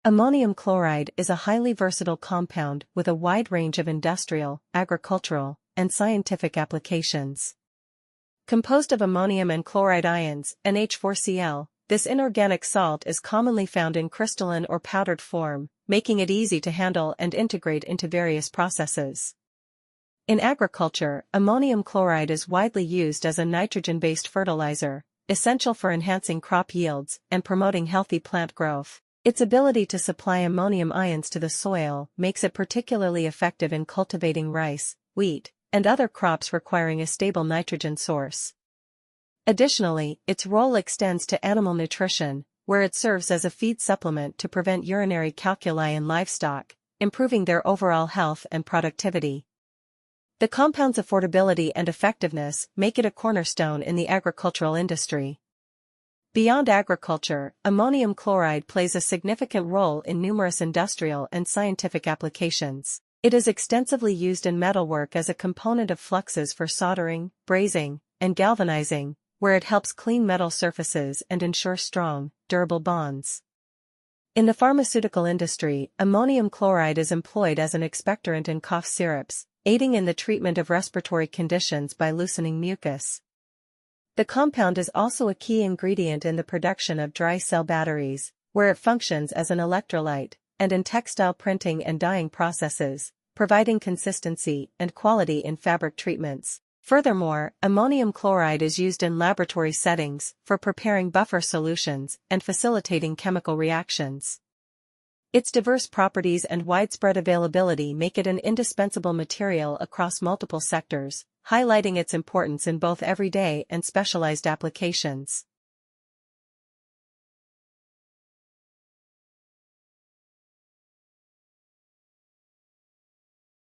Ammonium chloride is a highly versatile compound with a wide range of industrial, agricultural, and scientific applications. Composed of ammonium and chloride ions, NH₄Cl, this inorganic salt is commonly found in crystalline or powdered form, making it easy to handle and integrate into various processes. In agriculture, ammonium chloride is widely used as a nitrogen-based fertilizer, essential for enhancing crop yields and promoting healthy plant growth. Its ability to supply ammonium ions to the soil makes it particularly effective in cultivating rice, wheat, and other crops requiring a stable nitrogen source. Additionally, its role extends to animal nutrition, where it serves as a feed supplement to prevent urinary calculi in livestock, improving their overall health and productivity. The compound's affordability and effectiveness make it a cornerstone in the agricultural industry. Beyond agriculture, ammonium chloride plays a significant role in numerous industrial and scientific applications. It is extensively used in metalwork as a component of fluxes for soldering, brazing, and galvanizing, where it helps clean metal surfaces and ensure strong, durable bonds. In the pharmaceutical industry, ammonium chloride is employed as an expectorant in cough syrups, aiding in the treatment of respiratory conditions by loosening mucus. The compound is also a key ingredient in the production of dry cell batteries, where it functions as an electrolyte, and in textile printing and dyeing processes, providing consistency and quality in fabric treatments. Furthermore, ammonium chloride is used in laboratory settings for preparing buffer solutions and facilitating chemical reactions. Its diverse properties and widespread availability make it an indispensable material across multiple sectors, highlighting its importance in both everyday and specialized applications.